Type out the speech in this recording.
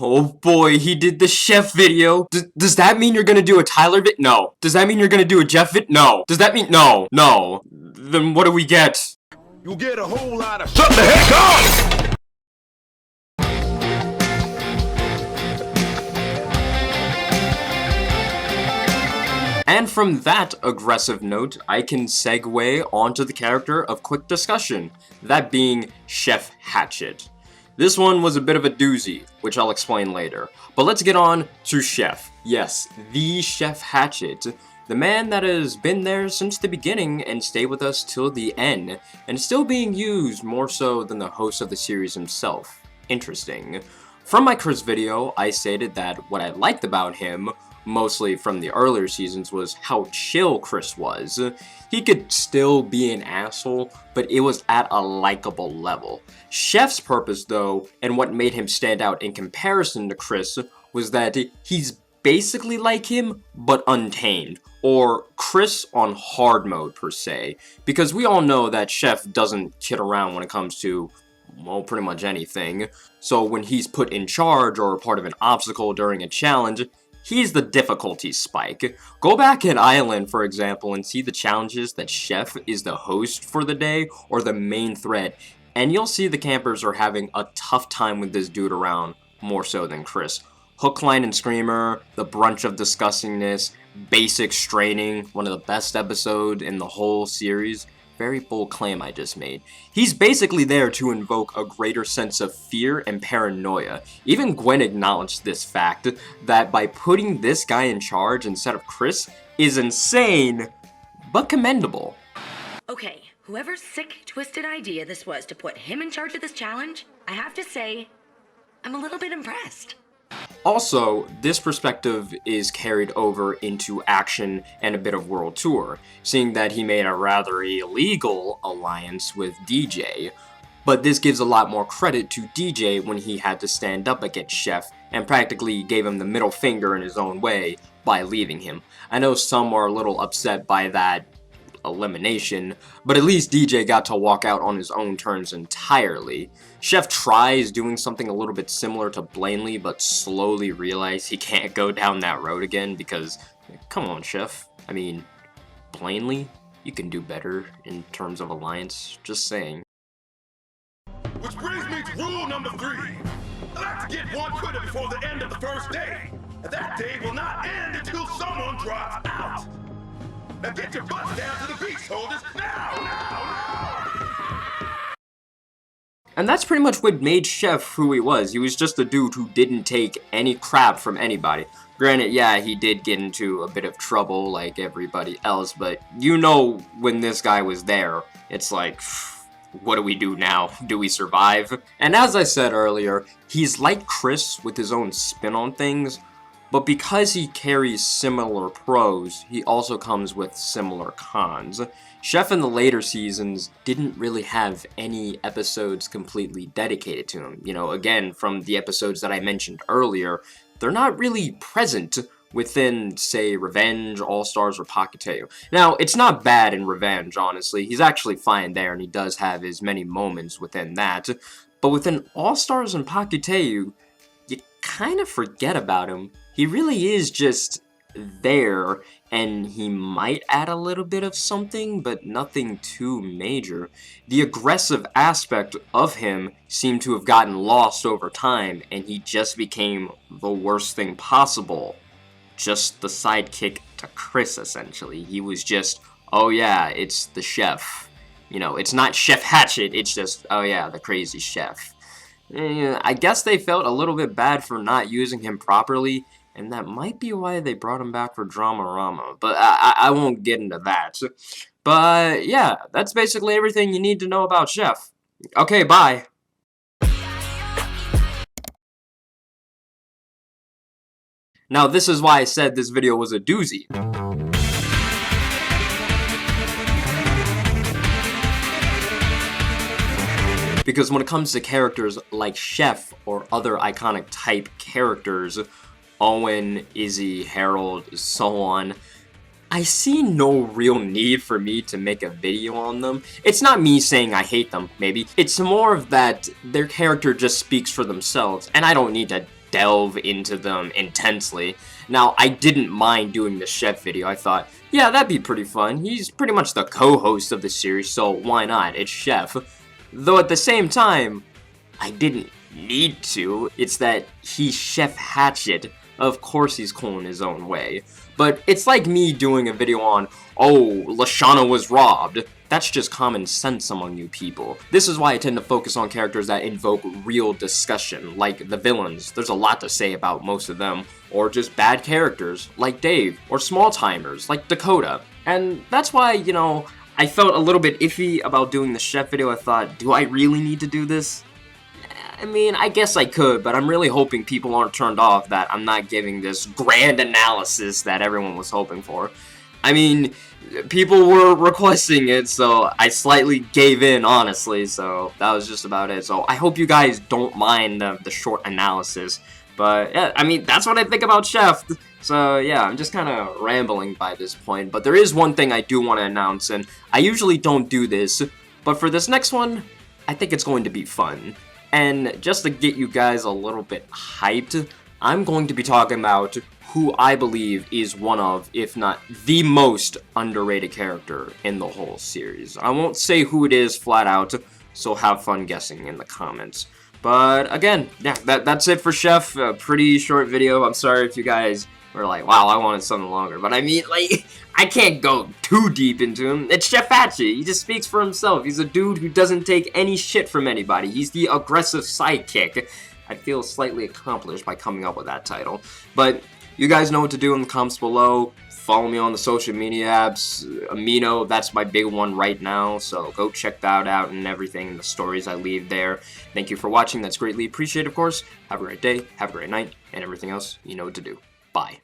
Oh boy, he did the chef video. Does that mean you're gonna do a Tyler vid? No. Does that mean you're gonna do a Jeff vid? No. Does that mean no? No. Then what do we get? You'll get a whole lot of shut the heck up! And from that aggressive note, I can segue onto the character of quick discussion, that being Chef Hatchet. This one was a bit of a doozy, which I'll explain later. But let's get on to Chef. Yes, the Chef Hatchet. The man that has been there since the beginning and stayed with us till the end, and still being used more so than the host of the series himself. Interesting. From my Chris video, I stated that what I liked about him, mostly from the earlier seasons, was how chill Chris was. He could still be an asshole, but it was at a likable level. Chef's purpose though, and what made him stand out in comparison to Chris, was that he's basically like him, but untamed, or Chris on hard mode per se, because we all know that Chef doesn't kid around when it comes to, well, pretty much anything. So when he's put in charge or part of an obstacle during a challenge, he's the difficulty spike. Go back at Island, for example, and see the challenges that Chef is the host for the day, or the main thread, and you'll see the campers are having a tough time with this dude around, more so than Chris. Hook, Line, and Screamer, the brunch of disgustingness, basic straining, one of the best episodes in the whole series. Very bold claim I just made. He's basically there to invoke a greater sense of fear and paranoia. Even Gwen acknowledged this fact, that by putting this guy in charge instead of Chris is insane, but commendable. Okay, whoever's sick, twisted idea this was to put him in charge of this challenge, I have to say, I'm a little bit impressed. Also, this perspective is carried over into action and a bit of World Tour, seeing that he made a rather illegal alliance with DJ, but this gives a lot more credit to DJ when he had to stand up against Chef and practically gave him the middle finger in his own way by leaving him. I know some are a little upset by that elimination, but at least DJ got to walk out on his own terms entirely. Chef tries doing something a little bit similar to Blaney, but slowly realizes he can't go down that road again because, come on, Chef. I mean, Blaney, you can do better in terms of alliance, just saying. Which brings me to rule number 3. Let's get one quitter before the end of the first day. And that day will not end until someone drops out. Now get your butts down to the beach, soldiers, now! And that's pretty much what made Chef who he was. He was just a dude who didn't take any crap from anybody. Granted, yeah, he did get into a bit of trouble like everybody else, but you know when this guy was there, it's like, what do we do now? Do we survive? And as I said earlier, he's like Chris with his own spin on things, but because he carries similar pros, he also comes with similar cons. Chef in the later seasons didn't really have any episodes completely dedicated to him. You know, again, from the episodes that I mentioned earlier, they're not really present within, say, Revenge, All-Stars, or Pocketeau. Now, it's not bad in Revenge, honestly. He's actually fine there, and he does have his many moments within that. But within All-Stars and Pocketeau, you kind of forget about him. He really is just there, and he might add a little bit of something, but nothing too major. The aggressive aspect of him seemed to have gotten lost over time, and he just became the worst thing possible. Just the sidekick to Chris, essentially. He was just, oh yeah, it's the chef. You know, it's not Chef Hatchet, it's just, oh yeah, the crazy chef. I guess they felt a little bit bad for not using him properly, and that might be why they brought him back for Dramarama, but I won't get into that. But yeah, that's basically everything you need to know about Chef. Okay, bye. Now this is why I said this video was a doozy. Because when it comes to characters like Chef or other iconic type characters, Owen, Izzy, Harold, so on, I see no real need for me to make a video on them. It's not me saying I hate them, maybe. It's more of that their character just speaks for themselves, and I don't need to delve into them intensely. Now, I didn't mind doing the Chef video. I thought, yeah, that'd be pretty fun. He's pretty much the co-host of the series, so why not? It's Chef. Though at the same time, I didn't need to. It's that he's Chef Hatchet. Of course he's cool in his own way. But it's like me doing a video on, oh, Lashana was robbed. That's just common sense among you people. This is why I tend to focus on characters that invoke real discussion, like the villains. There's a lot to say about most of them. Or just bad characters, like Dave. Or small-timers, like Dakota. And that's why, you know, I felt a little bit iffy about doing the Chef video. I thought, do I really need to do this? I mean, I guess I could, but I'm really hoping people aren't turned off that I'm not giving this grand analysis that everyone was hoping for. I mean, people were requesting it, so I slightly gave in, honestly, so that was just about it. So I hope you guys don't mind the short analysis, but yeah, I mean, that's what I think about Chef. So yeah, I'm just kind of rambling by this point, but there is one thing I do want to announce, and I usually don't do this, but for this next one, I think it's going to be fun. And just to get you guys a little bit hyped, I'm going to be talking about who I believe is one of, if not the most underrated character in the whole series. I won't say who it is flat out, so have fun guessing in the comments. But again, yeah, that's it for Chef. A pretty short video. I'm sorry if you guys were like, wow, I wanted something longer. But I mean, like, I can't go too deep into him. It's Chef Hatchet. He just speaks for himself. He's a dude who doesn't take any shit from anybody. He's the aggressive sidekick. I feel slightly accomplished by coming up with that title. But you guys know what to do in the comments below. Follow me on the social media apps. Amino, that's my big one right now. So go check that out and everything, the stories I leave there. Thank you for watching. That's greatly appreciated, of course. Have a great day. Have a great night. And everything else, you know what to do. Bye.